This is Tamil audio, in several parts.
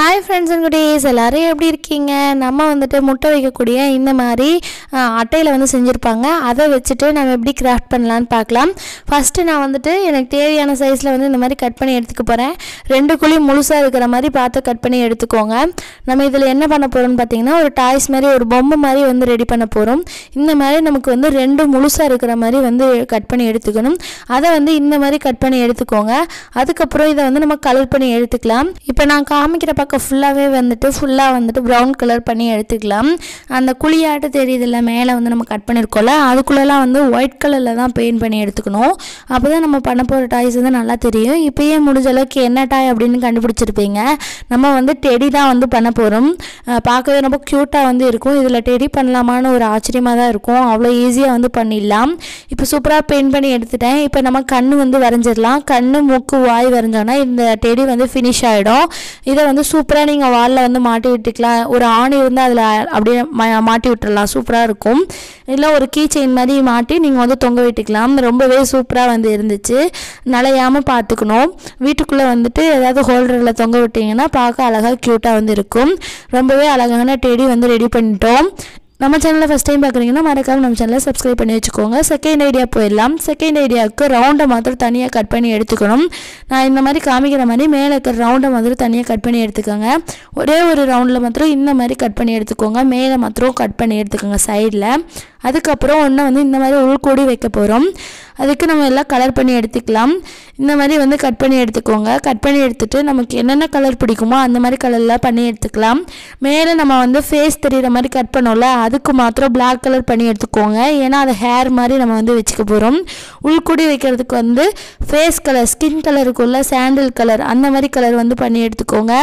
Hi friends and goodies, எல்லாரும் எப்படி இருக்கீங்க? நம்ம வந்துட்டு முட்டை வைக்கக்கூடிய இந்த மாதிரி அட்டையில வந்து செஞ்சிருப்பாங்க. அதை வச்சுட்டு நம்ம எப்படி கிராஃப்ட் பண்ணலாம்னு பார்க்கலாம். ஃபர்ஸ்ட் நான் வந்துட்டு எனக்கு தேவையான சைஸ்ல வந்து இந்த மாதிரி கட் பண்ணி எடுத்துக்க போறேன். ரெண்டு குழி முழுசா இருக்கிற மாதிரி பார்த்து கட் பண்ணி எடுத்துக்கோங்க. நம்ம இதில் என்ன பண்ண போறோம்னு பார்த்தீங்கன்னா ஒரு டாய்ஸ் மாதிரி ஒரு பொம்மை மாதிரி வந்து ரெடி பண்ண போறோம். இந்த மாதிரி நமக்கு வந்து ரெண்டு முழுசா இருக்கிற மாதிரி வந்து கட் பண்ணி எடுத்துக்கணும். அதை வந்து இந்த மாதிரி கட் பண்ணி எடுத்துக்கோங்க. அதுக்கப்புறம் இதை வந்து நம்ம கலர் பண்ணி எடுத்துக்கலாம். இப்போ நான் காமிக்கிற பக்கம் ஃபுல்லாகவே வந்துட்டு ப்ரௌன் கலர் பண்ணி எடுத்துக்கலாம். அந்த குழியாட்டு தெரியுதுல்ல மேலே வந்து நம்ம கட் பண்ணியிருக்கோம்ல அதுக்குள்ளெல்லாம் வந்து ஒயிட் கலரில் தான் பெயிண்ட் பண்ணி எடுத்துக்கணும். அப்போ தான் நம்ம பண்ண போகிற டாய்ஸ் வந்து நல்லா தெரியும். இப்போயே முடிஞ்ச அளவுக்கு என்ன டாய் அப்படின்னு கண்டுபிடிச்சிருப்பீங்க. நம்ம வந்து டெடி தான் வந்து பண்ண போகிறோம். பார்க்கவே ரொம்ப க்யூட்டாக வந்து இருக்கும். இதில் டெடி பண்ணலாமான்னு ஒரு ஆச்சரியமாக தான் இருக்கும். அவ்வளோ ஈஸியாக வந்து பண்ணிடலாம். இப்போ சூப்பராக பெயிண்ட் பண்ணி எடுத்துட்டேன். இப்போ நம்ம கண் வந்து வரைஞ்சிடலாம். கண் மூக்கு வாய் வரைஞ்சோன்னா இந்த டெடி வந்து ஃபினிஷ் ஆகிடும். இதை வந்து சூப்பராக நீங்கள் வாலில் வந்து மாட்டி விட்டுக்கலாம். ஒரு ஆணி வந்து அதில் அப்படியே மாட்டி விட்டுடலாம். சூப்பராக இருக்கும். இல்லை ஒரு கீ செயின் மாதிரி மாட்டி நீங்கள் வந்து தொங்க விட்டுக்கலாம். ரொம்பவே சூப்பராக வந்து இருந்துச்சு. நலையாமல் பார்த்துக்கணும். வீட்டுக்குள்ளே வந்துட்டு ஏதாவது ஹோல்டரில் தொங்க விட்டிங்கன்னா பார்க்க அழகாக க்யூட்டாக வந்து இருக்கும். ரொம்பவே அழகான டெடி வந்து ரெடி பண்ணிட்டோம். நம்ம சேனலில் ஃபஸ்ட் டைம் பார்க்குறீங்கன்னா மறக்காமல் நம்ம சேனலை சப்ஸ்கிரைப் பண்ணி வச்சுக்கோங்க. செகண்ட் ஐடியா போயிடலாம். செகண்ட் ஐடியாவுக்கு ரவுண்டை மாத்திரம் தனியாக கட் பண்ணி எடுத்துக்கணும். நான் இந்த மாதிரி காமிக்கிற மாதிரி மேலே இருக்கிற ரவுண்டை மாத்திரம் தனியாக கட் பண்ணி எடுத்துக்கோங்க. ஒரே ஒரு ரவுண்டில் மாத்திரம் இந்த மாதிரி கட் பண்ணி எடுத்துக்கோங்க. மேலே மாத்திரம் கட் பண்ணி எடுத்துக்கோங்க சைடில். அதுக்கப்புறம் ஒன்று வந்து இந்த மாதிரி உள்கூடி வைக்க போகிறோம். அதுக்கு நம்ம எல்லாம் கலர் பண்ணி எடுத்துக்கலாம். இந்த மாதிரி வந்து கட் பண்ணி எடுத்துக்கோங்க. கட் பண்ணி எடுத்துகிட்டு நமக்கு என்னென்ன கலர் பிடிக்குமோ அந்த மாதிரி கலர்லாம் பண்ணி எடுத்துக்கலாம். மேலே நம்ம வந்து ஃபேஸ் தெரிகிற மாதிரி கட் பண்ணோம்ல அதுக்கு மாத்திரம் பிளாக் கலர் பண்ணி எடுத்துக்கோங்க. ஏன்னா அது ஹேர் மாதிரி நம்ம வந்து வச்சுக்க போகிறோம். உள்கூடி வைக்கிறதுக்கு வந்து ஃபேஸ் கலர் ஸ்கின் கலருக்குள்ள சாண்டில் கலர் அந்த மாதிரி கலர் வந்து பண்ணி எடுத்துக்கோங்க.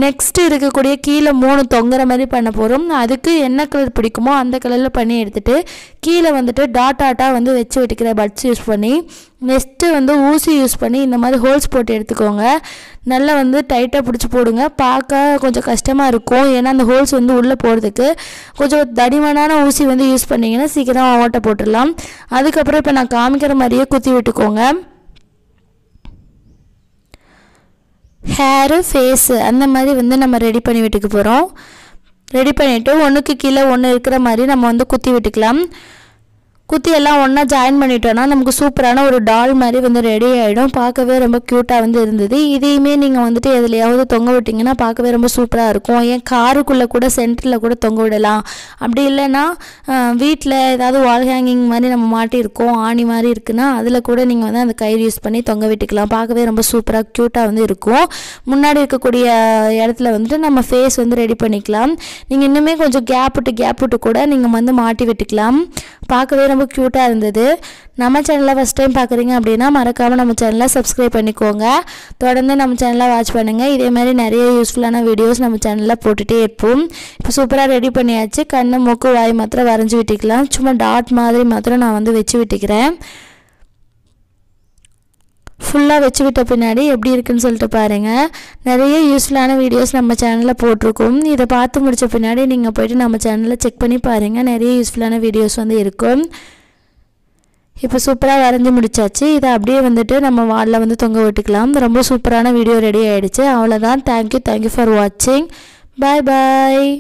நெக்ஸ்ட்டு இருக்கக்கூடிய கீழே 3 தொங்குற மாதிரி பண்ண போகிறோம். அதுக்கு என்ன கலர் பிடிக்குமோ அந்த கலரில் பண்ணி எடுத்துகிட்டு கீழே வந்துட்டு டாட்டாக வந்து வச்சு விட்டுக்கிற பட்ஸ் யூஸ் பண்ணி நெக்ஸ்ட்டு வந்து ஊசி யூஸ் பண்ணி இந்த மாதிரி ஹோல்ஸ் போட்டு எடுத்துக்கோங்க. நல்லா வந்து டைட்டாக பிடிச்சி போடுங்க. பார்க்க கொஞ்சம் கஷ்டமாக இருக்கும். ஏன்னா அந்த ஹோல்ஸ் வந்து உள்ளே போகிறதுக்கு கொஞ்சம் தடிமனான ஊசி வந்து யூஸ் பண்ணிங்கன்னா சீக்கிரம் ஓட்டை போட்டுடலாம். அதுக்கப்புறம் இப்போ நான் காமிக்கிற மாதிரியே குத்தி விட்டுக்கோங்க. ஹேரு ஃபேஸு அந்த மாதிரி வந்து நம்ம ரெடி பண்ணி விட்டுக்க போகிறோம். ரெடி பண்ணிவிட்டு ஒன்றுக்கு கீழே ஒன்று இருக்கிற மாதிரி நம்ம வந்து குத்தி விட்டுக்கலாம். குத்தி எல்லாம் ஒன்றா ஜாயின் பண்ணிட்டோன்னா நமக்கு சூப்பரான ஒரு டால் மாதிரி வந்து ரெடி ஆகிடும். பார்க்கவே ரொம்ப க்யூட்டாக வந்து இருந்தது. இதையுமே நீங்கள் வந்துட்டு எதுலையாவது தொங்க விட்டிங்கன்னா பார்க்கவே ரொம்ப சூப்பராக இருக்கும். ஏன் காருக்குள்ளே கூட சென்டரில் கூட தொங்க விடலாம். அப்படி இல்லைன்னா வீட்டில் ஏதாவது வால் ஹேங்கிங் மாதிரி நம்ம மாட்டியிருக்கோம் ஆணி மாதிரி இருக்குன்னா அதில் கூட நீங்கள் வந்து அந்த கயிறு யூஸ் பண்ணி தொங்க விட்டுக்கலாம். பார்க்கவே ரொம்ப சூப்பராக க்யூட்டாக வந்து இருக்கும். முன்னாடி இருக்கக்கூடிய இடத்துல வந்துட்டு நம்ம ஃபேஸ் வந்து ரெடி பண்ணிக்கலாம். நீங்கள் இன்னுமே கொஞ்சம் கேப் விட்டு கூட நீங்கள் வந்து மாட்டி விட்டுக்கலாம். பார்க்கவே ரொம்ப க்யூட்டாக இருந்தது. நம்ம சேனலை ஃபஸ்ட் டைம் பார்க்குறீங்க அப்படின்னா மறக்காமல் நம்ம சேனலை சப்ஸ்கிரைப் பண்ணிக்கோங்க. தொடர்ந்து நம்ம சேனலை வாட்ச் பண்ணுங்கள். இதே மாதிரி நிறைய யூஸ்ஃபுல்லான வீடியோஸ் நம்ம சேனலில் போட்டுகிட்டே இருப்போம். இப்போ சூப்பராக ரெடி பண்ணியாச்சு. கண்ணு மூக்கு வாய் மாத்திரம் வரைஞ்சி விட்டுக்கலாம். சும்மா டாட் மாதிரி மாத்திரம் நான் வந்து வச்சு விட்டுக்கிறேன். ஃபுல்லாக வச்சு விட்ட பின்னாடி எப்படி இருக்குன்னு சொல்லிட்டு பாருங்கள். நிறைய யூஸ்ஃபுல்லான வீடியோஸ் நம்ம சேனலில் போட்டிருக்கோம். இதை பார்த்து முடித்த பின்னாடி நீங்கள் போய்ட்டு நம்ம சேனலில் செக் பண்ணி பாருங்கள். நிறைய யூஸ்ஃபுல்லான வீடியோஸ் வந்து இருக்கும். இப்போ சூப்பராக வரைஞ்சி முடிச்சாச்சு. இதை அப்படியே வந்துட்டு நம்ம வாலில் வந்து தொங்க விட்டுக்கலாம். ரொம்ப சூப்பரான வீடியோ ரெடி ஆகிடுச்சு. அவ்வளோதான். தேங்க்யூ ஃபார் வாட்சிங். பாய் பாய்.